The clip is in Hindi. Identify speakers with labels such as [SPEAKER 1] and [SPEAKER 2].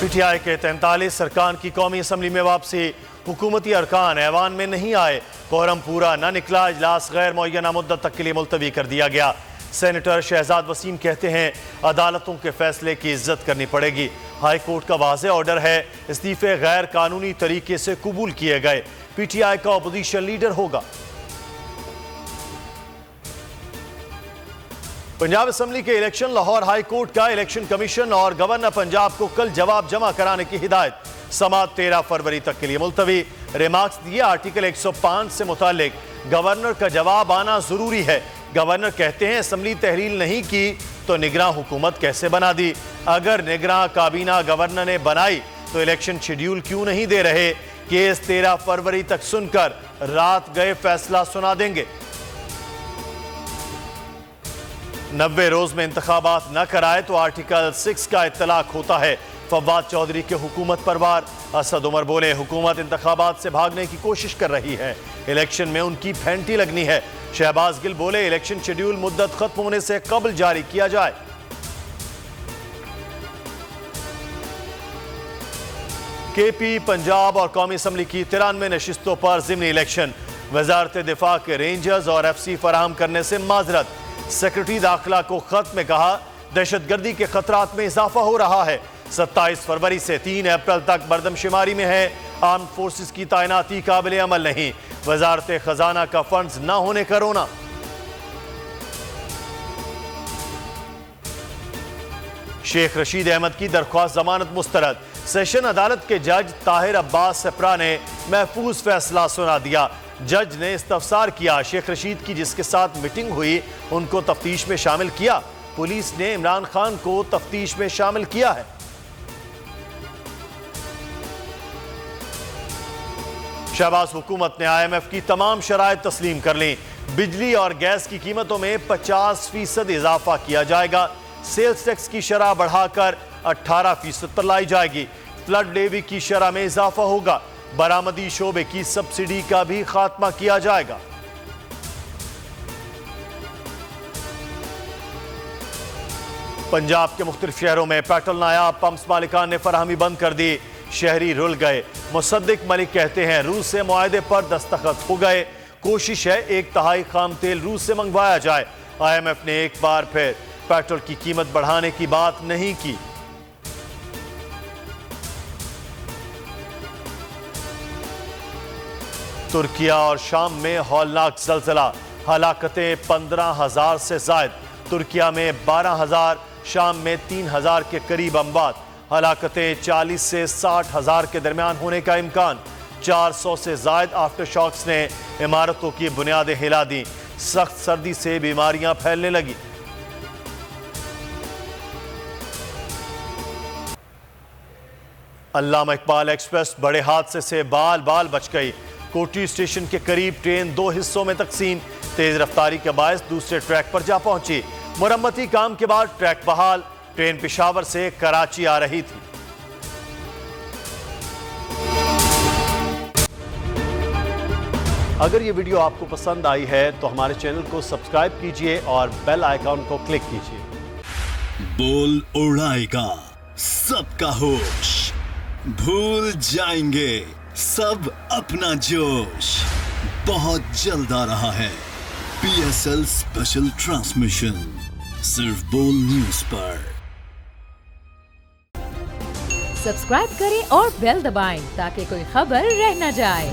[SPEAKER 1] पीटीआई के 43 अरकान की कौमी असम्बली में वापसी। हुकूमती अरकान ऐवान में नहीं आए, कोरम पूरा न निकला, इजलास गैर मुअय्यना मुद्दत तक के लिए मुलतवी कर दिया गया। सेनेटर शहजाद वसीम कहते हैं अदालतों के फैसले की इज्जत करनी पड़ेगी। हाई कोर्ट का वाज़ेह ऑर्डर है, इस्तीफे गैर कानूनी तरीके से कबूल किए गए। पीटीआई का अपोजिशन लीडर होगा। पंजाब असम्बली के इलेक्शन, लाहौर हाई कोर्ट का इलेक्शन कमीशन और गवर्नर पंजाब को कल जवाब जमा कराने की हिदायत। समाअत 13 फरवरी तक के लिए मुलतवी। रिमार्क्स दिए, आर्टिकल 105 से मुतालिक गवर्नर का जवाब आना जरूरी है। गवर्नर कहते हैं असम्बली तहरील नहीं की तो निगरान हुकूमत कैसे बना दी? अगर निगरान काबीना गवर्नर ने बनाई तो इलेक्शन शेड्यूल क्यों नहीं दे रहे? केस 13 फरवरी तक सुनकर रात गए फैसला सुना देंगे। 90 रोज में इंतखाबात न कराए तो आर्टिकल 6 का इत्तलाक होता है। फवाद चौधरी के हुकूमत पर वार। असद उमर बोले हुकूमत इंतखाबात से भागने की कोशिश कर रही है, इलेक्शन में उनकी फैंटी लगनी है। शहबाज गिल बोले इलेक्शन शेड्यूल मुद्दत खत्म होने से कबल जारी किया जाए। केपी, पंजाब और कौमी असम्बली की 93 नशिस्तों पर ज़िमनी इलेक्शन। वजारत दिफा के रेंजर्स और FC फराहम करने से माजरत। सेक्रेटरी दाखिला को खत में कहा दहशतगर्दी के खतरात में इजाफा हो रहा है। 27 फरवरी से 3 अप्रैल तक मरदमशुमारी में है। आर्म फोर्सेस की तैनाती काबिल अमल नहीं। वजारत खजाना का फंड्स न होने का रोना। शेख रशीद अहमद की दरख्वास्त जमानत मुस्तरद। सेशन अदालत के जज ताहिर अब्बास सेप्रा ने महफूज फैसला सुना दिया। जज ने इस्तफसार किया, शेख रशीद की जिसके साथ मीटिंग हुई उनको तफ्तीश में शामिल किया। पुलिस ने इमरान खान को तफ्तीश में शामिल किया है। शहबाज हुकूमत ने IMF की तमाम शराइत तस्लीम कर ली। बिजली और गैस की कीमतों में 50% इजाफा किया जाएगा। सेल्स टैक्स की शरह बढ़ाकर 18% पर लाई जाएगी। फ्लड लेवी की शरह में इजाफा होगा। बरामदी शोबे की सब्सिडी का भी खात्मा किया जाएगा। पंजाब के मुख्तलिफ शहरों में पेट्रोल नायाब, पंप्स मालिकान ने फराहमी बंद कर दी। शहरी रुल गए। मुसद्दिक मलिक कहते हैं रूस से मुआहदे पर दस्तखत हो गए। कोशिश है 1/3 खाम तेल रूस से मंगवाया जाए। IMF ने एक बार फिर पेट्रोल की कीमत बढ़ाने की बात नहीं की। तुर्किया और शाम में हौलनाक ज़लज़ला, हलाकतें 15,000 से ज़ायद। तुर्किया में 12,000, शाम में 3,000 के करीब अमवात। हलाकतें 40 से 60,000 के दरमियान होने का इम्कान। 400 से ज़ायद आफ्टर शॉक्स ने इमारतों की बुनियादें हिला दी। सख्त सर्दी से बीमारियां फैलने लगी। अल्लामा इकबाल एक्सप्रेस बड़े हादसे से बाल बाल बच गई। कोटी स्टेशन के करीब ट्रेन 2 हिस्सों में तकसीम। तेज रफ्तारी के बायस दूसरे ट्रैक पर जा पहुंची। मुरम्मती काम के बाद ट्रैक बहाल। ट्रेन पेशावर से कराची आ रही थी। अगर ये वीडियो आपको पसंद आई है तो हमारे चैनल को सब्सक्राइब कीजिए और बेल आइकॉन को क्लिक कीजिए।
[SPEAKER 2] बोल उड़ाएगा सबका होश, भूल जाएंगे सब अपना जोश। बहुत जल्द आ रहा है PSL स्पेशल ट्रांसमिशन, सिर्फ बोल न्यूज पर।
[SPEAKER 3] सब्सक्राइब करें और बेल दबाएं ताकि कोई खबर रह न जाए।